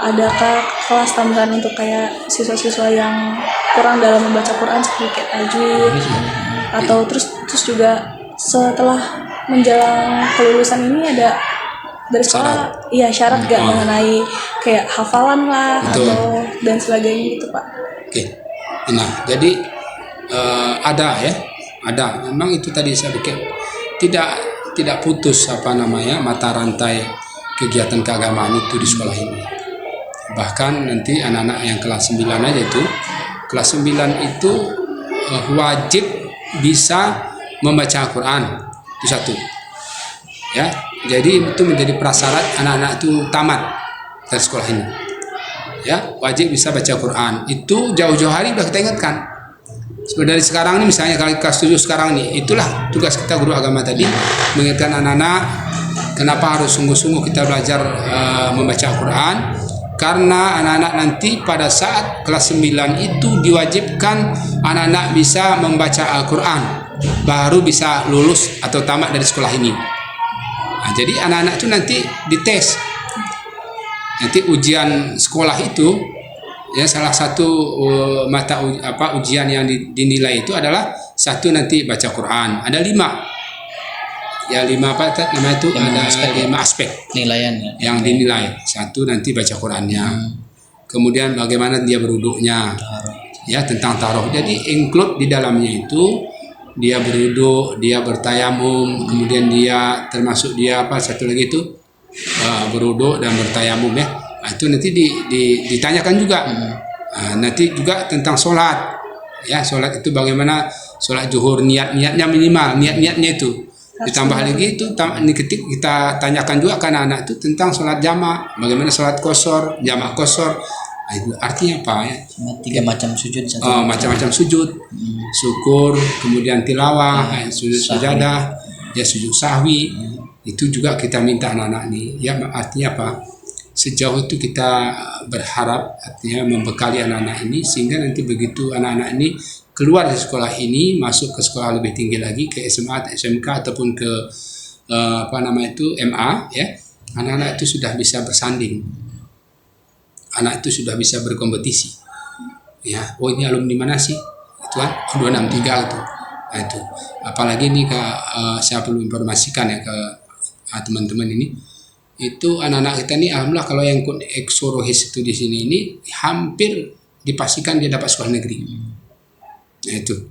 Adakah kelas tambahan untuk kayak siswa-siswa yang kurang dalam membaca Quran seperti kayak tajwid atau terus juga setelah menjelang kelulusan ini ada dari sekolah syarat gak mengenai kayak hafalan lah atau dan sebagainya gitu Pak. Oke. Nah jadi ada memang itu tadi saya pikir tidak putus apa namanya mata rantai kegiatan keagamaan itu di sekolah ini. Bahkan nanti anak-anak yang kelas 9 aja itu kelas 9 itu wajib bisa membaca Al-Quran itu satu ya jadi itu menjadi prasyarat anak-anak itu tamat dari sekolah ini ya wajib bisa baca Al-Quran itu jauh-jauh hari udah kita ingatkan dari sekarang ini misalnya kalau kelas 7 sekarang nih itulah tugas kita guru agama tadi mengingatkan anak-anak kenapa harus sungguh-sungguh kita belajar membaca Al-Quran Karena anak-anak nanti pada saat kelas 9 itu diwajibkan anak-anak bisa membaca Al-Quran, baru bisa lulus atau tamat dari sekolah ini. Nah, jadi anak-anak itu nanti dites. Nanti ujian sekolah itu, ya salah satu ujian yang dinilai itu adalah satu nanti baca Quran. Ada 5. Ya 5 apa namanya itu, ada 5 aspek Nilaian ya. yang dinilai. Satu nanti baca Qurannya, kemudian bagaimana dia berwuduknya, ya tentang taruh. Jadi include di dalamnya itu dia berwuduk, dia bertayamum, kemudian dia termasuk dia satu lagi itu berwuduk dan bertayamum ya. Nah, itu nanti ditanyakan juga. Nanti juga tentang sholat, ya sholat itu bagaimana sholat zuhur, niatnya minimal, niatnya itu. Ditambah lagi itu ketik kita tanyakan juga ke anak-anak itu tentang sholat jamak, bagaimana sholat kosor, jamak kosor. Nah, itu artinya apa ya? 3 macam sujud. Macam-macam sujud, syukur, kemudian tilawah, sujud sajadah, ya sujud sahwi. Itu juga kita minta anak-anak ini. Ya artinya apa? Sejauh itu kita berharap artinya membekali anak-anak ini sehingga nanti begitu anak-anak ini keluar dari sekolah ini, masuk ke sekolah lebih tinggi lagi, ke SMA, SMK ataupun ke MA, ya, anak-anak itu sudah bisa bersanding, anak itu sudah bisa berkompetisi, ya, oh ini alumni mana sih, itu kan 263 itu, nah itu, apalagi ini saya perlu informasikan ya ke teman-teman ini, itu anak-anak kita ini, alhamdulillah kalau yang ikut eksorohis itu di sini ini hampir dipastikan dia dapat sekolah negeri. Nah itu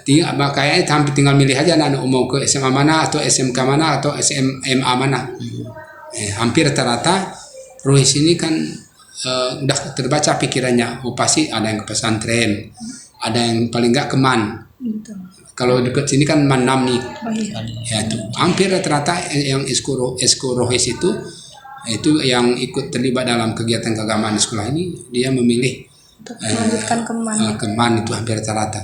kayaknya hampir tinggal milih aja anak-anak mau ke SMA mana atau SMK mana atau SMA mana. Hampir rata-rata rohis ini kan udah terbaca pikirannya, pasti ada yang ke pesantren, ada yang paling enggak ke MAN. Kalau dekat sini kan MAN 6 nih. Ya itu hampir rata-rata yang esko rohis itu yang ikut terlibat dalam kegiatan keagamaan di sekolah ini dia memilih melanjutkan ke MAN itu hampir rata-rata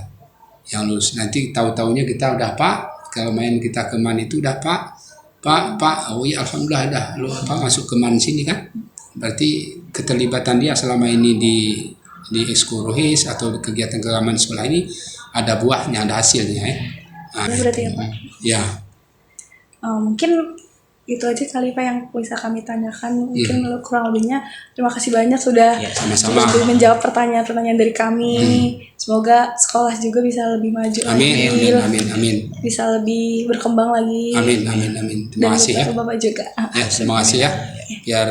yang lulus. Nanti tahu-taunya kita udah Pak, kalau main kita ke MAN itu udah Pak, oh ya alhamdulillah dah lu masuk ke MAN sini kan, berarti keterlibatan dia selama ini di Eskorohis atau kegiatan keagamaan sekolah ini ada buahnya, ada hasilnya ya. Nah, berarti ya Pak. Ya. Mungkin itu aja kali Pak yang bisa kami tanyakan. Mungkin kurang lebihnya terima kasih banyak sudah sama-sama menjawab pertanyaan-pertanyaan dari kami. Semoga sekolah juga bisa lebih maju lagi. Amin. Bisa lebih berkembang lagi. Amin. Terima kasih ya. Bapak juga. Ya, terima kasih ya. Biar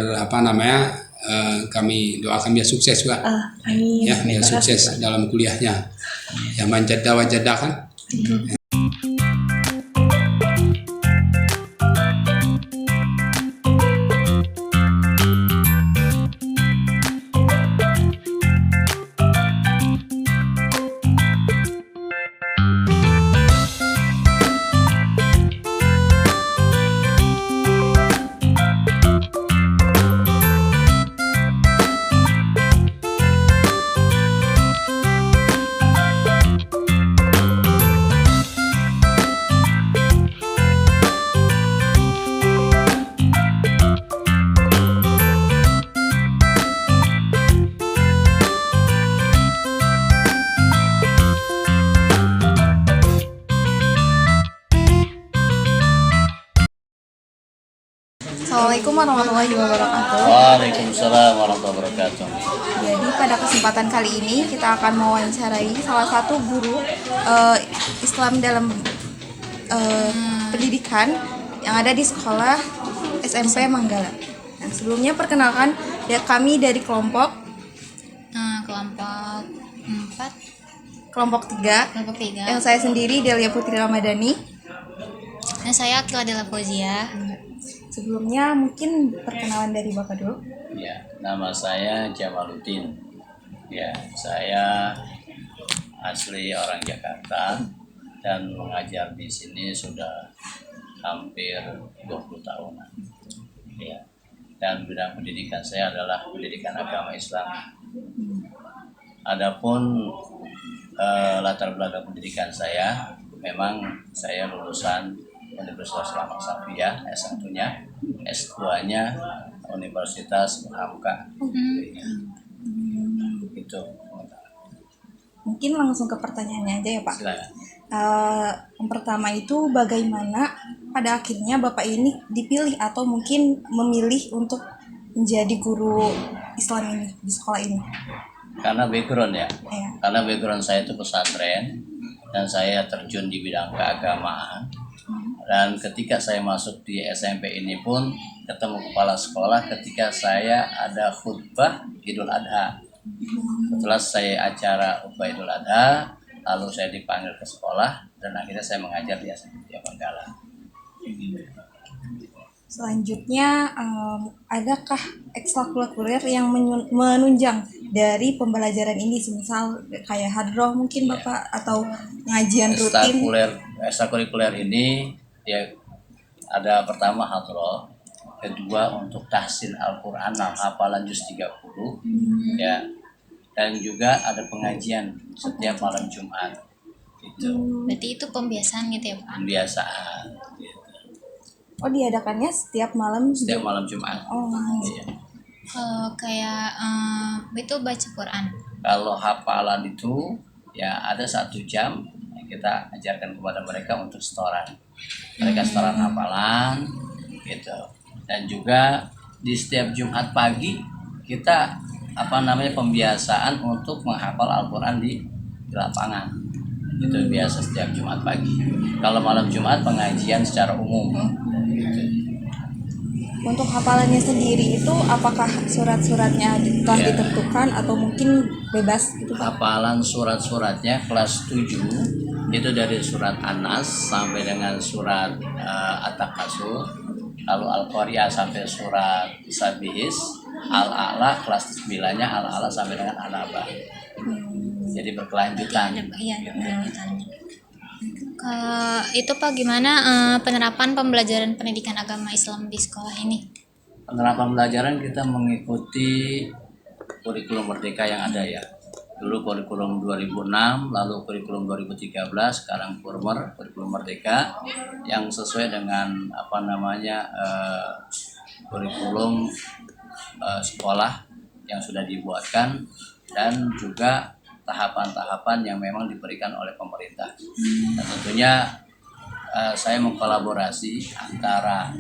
kami doakan biar sukses juga. Amin. Ya, biar sukses dalam kuliahnya. Ya manjada wajada kan. Assalamualaikum warahmatullahi wabarakatuh. Waalaikumsalam warahmatullahi wabarakatuh. Jadi pada kesempatan kali ini kita akan mewawancarai salah satu guru Islam dalam pendidikan yang ada di sekolah SMP Manggala. Nah, sebelumnya perkenalkan kami dari kelompok 3 yang saya sendiri Delia Putri Ramadhani. Dan saya Akila Della Fauzia. Sebelumnya mungkin perkenalan dari Bapak dulu. Ya, nama saya Jamaluddin. Ya, saya asli orang Jakarta dan mengajar di sini sudah hampir 20 tahunan. Ya. Dan bidang pendidikan saya adalah pendidikan agama Islam. Adapun latar belakang pendidikan saya, memang saya lulusan Universitas Muhammad Safiyah S1-nya, S2-nya universitas Hamka. Itu. Mungkin langsung ke pertanyaannya aja ya Pak. Silakan. Yang pertama itu bagaimana pada akhirnya Bapak ini dipilih atau mungkin memilih untuk menjadi guru Islam ini di sekolah ini? Karena background ya. Ya. Karena background saya itu pesantren dan saya terjun di bidang keagamaan. Dan ketika saya masuk di SMP ini pun ketemu kepala sekolah ketika saya ada khutbah Idul Adha. Setelah saya acara khutbah Idul Adha, lalu saya dipanggil ke sekolah dan akhirnya saya mengajar di SMP Manggala. Selanjutnya, adakah ekstrakurikuler yang menunjang dari pembelajaran ini, misal kayak hadroh mungkin Bapak atau ngajian rutin? Ekstrakurikuler ini ya ada pertama hadroh, kedua untuk tahsin Al-Quran, hafalan juz 30 ya, dan juga ada pengajian setiap malam Jumat itu. Berarti itu pembiasaan gitu ya Pak? Pembiasaan gitu. Oh, diadakannya setiap malam? Setiap malam Jumat. Oh, Iya. Kayak itu baca Quran. Kalau hafalan itu ya ada 1 jam kita ajarkan kepada mereka untuk setoran. Mereka setoran hafalan gitu. Dan juga di setiap Jumat pagi kita pembiasaan untuk menghafal Al-Quran di lapangan. Itu biasa setiap Jumat pagi. Kalau malam Jumat pengajian secara umum. Gitu. Untuk hafalannya sendiri itu apakah surat-suratnya telah Ya. ditentukan atau mungkin bebas gitu Pak? Hafalan surat-suratnya kelas 7 itu dari surat An-Nas sampai dengan surat At-Takasur, lalu Al-Qari'ah sampai surat Sabihis, Al-A'la kelas 9-nya Al-A'la sampai dengan An-Naba. Jadi berkelanjutan. Iya, ada penelitiannya. Kalau itu Pak, gimana penerapan pembelajaran pendidikan agama Islam di sekolah ini? Penerapan pembelajaran kita mengikuti kurikulum merdeka yang ada ya. Dulu kurikulum 2006, lalu kurikulum 2013, sekarang kurikulum merdeka yang sesuai dengan kurikulum sekolah yang sudah dibuatkan dan juga tahapan-tahapan yang memang diberikan oleh pemerintah. Dan tentunya saya mengkolaborasi antara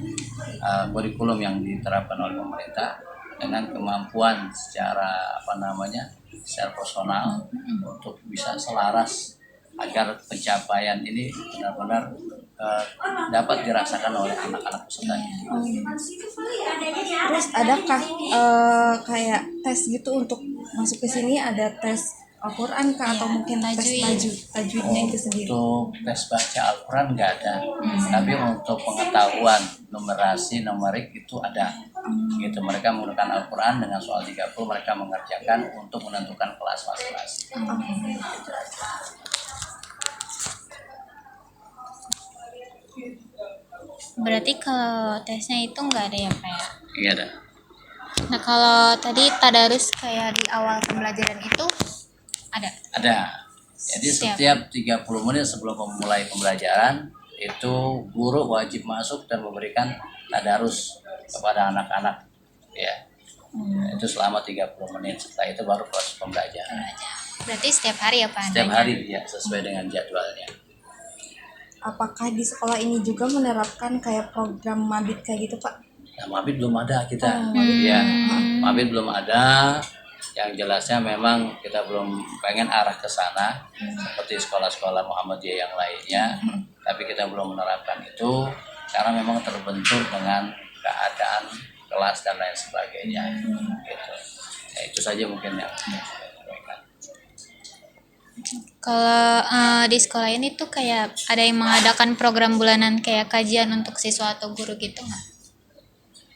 kurikulum yang diterapkan oleh pemerintah dengan kemampuan secara secara personal untuk bisa selaras agar pencapaian ini benar-benar dapat dirasakan oleh anak-anak pesertanya. Terus adakah kayak tes gitu untuk masuk ke sini, ada tes Al-Quran kah atau mungkin tes tajwidnya itu sendiri? Untuk tes baca Al-Quran nggak ada, tapi untuk pengetahuan numerasi, numerik itu ada. Gitu, mereka menggunakan Al-Quran dengan soal 30, mereka mengerjakan untuk menentukan kelas masing-masing. Berarti kalau tesnya itu nggak ada ya Pak ya? Iya ada. Nah kalau tadi tadarus kayak di awal pembelajaran itu ada? Ada. Jadi setiap 30 menit sebelum memulai pembelajaran itu guru wajib masuk dan memberikan tadarus kepada anak-anak ya. Itu selama 30 menit. Setelah itu baru proses pembelajaran. Berarti setiap hari ya Pak? Setiap hari ya, sesuai dengan jadwalnya. Apakah di sekolah ini juga menerapkan kayak program mabit kayak gitu Pak? Nah, mabit belum ada kita. Ya, mabit belum ada. Yang jelasnya memang kita belum pengen arah ke sana seperti sekolah-sekolah Muhammadiyah yang lainnya, tapi kita belum menerapkan itu karena memang terbentur dengan keadaan kelas dan lain sebagainya. Gitu. Ya, itu saja mungkin yang saya sampaikan. Kalau di sekolah ini tuh kayak ada yang mengadakan program bulanan kayak kajian untuk siswa atau guru gitu nggak?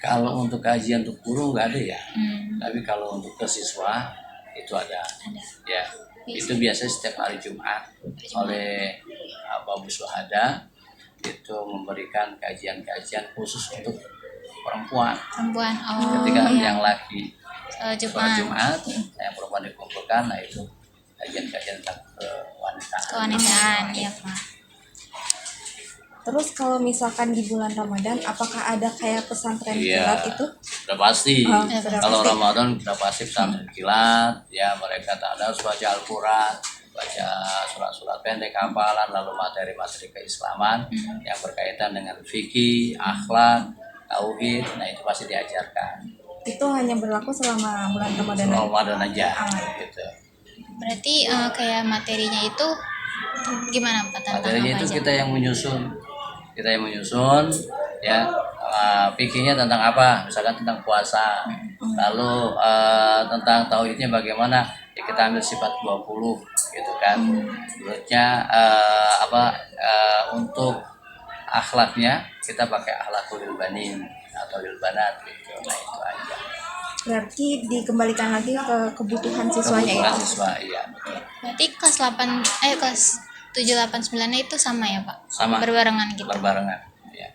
Kalau untuk kajian untuk guru nggak ada ya, tapi kalau untuk ke siswa itu ada. Ya, itu biasanya setiap hari Jumat oleh Babu Syuhada itu memberikan kajian-kajian khusus untuk perempuan. Ketika yang laki sholat Jumat, yang perempuan dikumpulkan, nah itu kajian-kajian tentang Kewanitaan ya Pak. Terus kalau misalkan di bulan Ramadan, apakah ada kayak pesantren kilat itu? sudah pasti. sudah Kalau pasti. Ramadan sudah pasti pesantren kilat, ya mereka tak ada baca Al-Quran, baca surat-surat pendek hafalan, lalu materi-materi keislaman yang berkaitan dengan fikih, akhlak, tauhid. Nah itu pasti diajarkan. Itu hanya berlaku selama bulan Ramadan. Ramadan aja, gitu. Berarti kayak materinya itu gimana Pak? Tentang Materinya apa itu aja? kita yang menyusun, ya. Fikihnya tentang apa? Misalkan tentang puasa. Lalu tentang tauhidnya bagaimana? Ya, kita ambil sifat 20 gitu kan. Berikutnya untuk akhlaknya kita pakai akhlakul banin atau lil banat gitu. Nah itu aja. Berarti dikembalikan lagi ke kebutuhan siswanya Kebutuhan itu. siswa, iya betul. Berarti kelas 7, 8, 9 itu sama ya Pak? Sama. Berbarengan gitu. Berbarengan. Ya.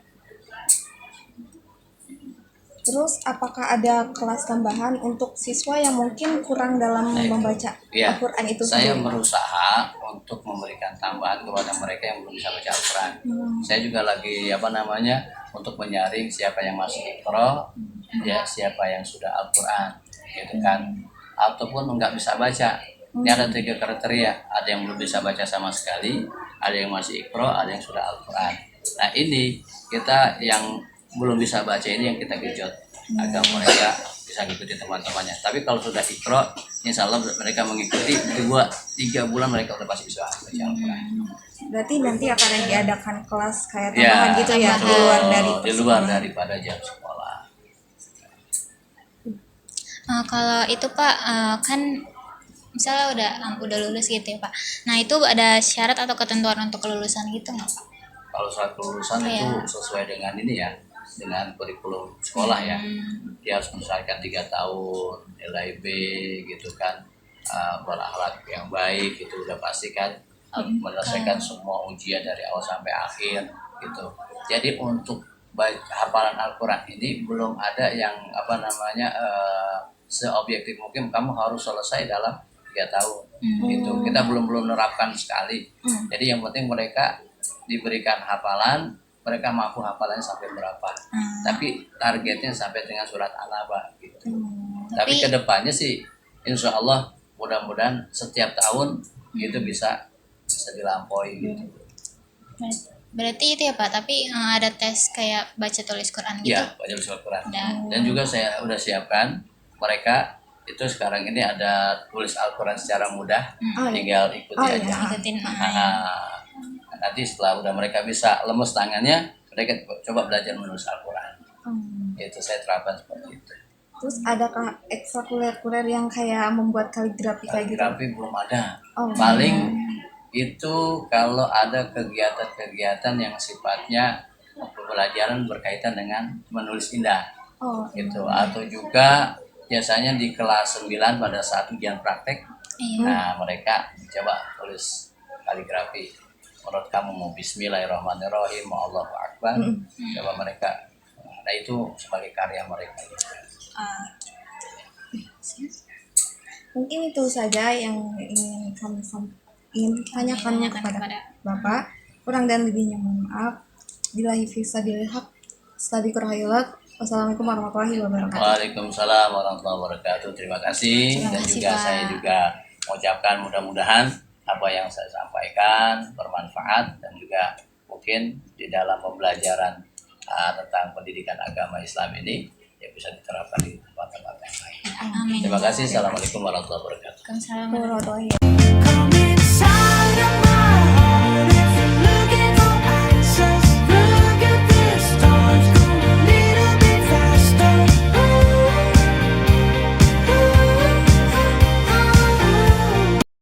Terus apakah ada kelas tambahan untuk siswa yang mungkin kurang dalam Nah, itu. membaca Iya. Al-Quran itu Saya sendiri? berusaha untuk memberikan tambahan kepada mereka yang belum bisa baca Al-Quran. Saya juga lagi untuk menyaring siapa yang masih Iqra, ya siapa yang sudah Al-Quran, gitu kan. Ataupun nggak bisa baca. Ini ada 3 kriteria. Ada yang belum bisa baca sama sekali, ada yang masih Iqra, ada yang sudah Al-Quran. Nah ini kita yang belum bisa baca ini yang kita genjot agar mereka bisa ngikuti teman-temannya. Tapi kalau sudah Iqra, insya Allah mereka mengikuti 2-3 bulan mereka udah pasti bisa baca Al-Quran. Berarti nanti akan diadakan kelas kayak Ya, tambahan gitu ya di tambahan. luar dari di luar sekolah. daripada jam sekolah. Kalau itu Pak, kan misalnya udah lulus gitu ya Pak. Nah itu ada syarat atau ketentuan untuk kelulusan gitu nggak Pak? Kalau soal kelulusan itu Iya. sesuai dengan dengan kurikulum sekolah ya. Dia harus menyelesaikan 3 tahun nilai B gitu kan, berakhlak yang baik itu udah pasti kan, menyelesaikan semua ujian dari awal sampai akhir gitu. Jadi untuk hafalan Al-Quran ini belum ada yang seobjektif mungkin kamu harus selesai dalam 3 tahun gitu. Kita belum nerapkan sekali. Jadi yang penting mereka diberikan hafalan, mereka mampu hafalannya sampai berapa. Tapi targetnya sampai dengan surat An-Naba gitu. Tapi kedepannya sih insya Allah mudah-mudahan setiap tahun itu bisa dilampaui gitu. Berarti itu ya Pak, tapi ada tes kayak baca tulis Quran gitu? Ya, baca surat Quran. Ada. Dan juga saya udah siapkan mereka itu sekarang ini ada tulis Al-Quran secara mudah, tinggal ikuti aja. Ikutin. Nanti setelah udah mereka bisa lemes tangannya, mereka coba belajar menulis Al-Quran. Itu saya terapkan seperti itu. Terus adakah ekstrakurikuler yang kayak membuat kaligrafi kayak gitu? Kaligrafi belum ada. Oh. Paling itu kalau ada kegiatan-kegiatan yang sifatnya pembelajaran berkaitan dengan menulis indah. Oh. Gitu. Atau juga biasanya di kelas 9 pada saat ujian praktek, nah mereka coba tulis kaligrafi. Menurut kamu mau Bismillahirrahmanirrahim, mau Allahu Akbar, coba mereka. Nah itu sebagai karya mereka. Mungkin itu saja yang ingin kami tanyakan kepada Bapak. Kurang dan lebihnya mohon maaf. Billahi fisabilil haq. Wassalamualaikum warahmatullahi wabarakatuh. Waalaikumsalam warahmatullahi wabarakatuh. Terima kasih. Dan juga Pak. saya juga mengucapkan mudah-mudahan apa yang saya sampaikan bermanfaat dan juga mungkin di dalam pembelajaran tentang pendidikan agama Islam ini ya bisa diterapkan di tempat-tempat yang lain. Amin. Terima kasih. Assalamualaikum warahmatullahi wabarakatuh. Waalaikumsalam. Warahmatullahi wabarakatuh.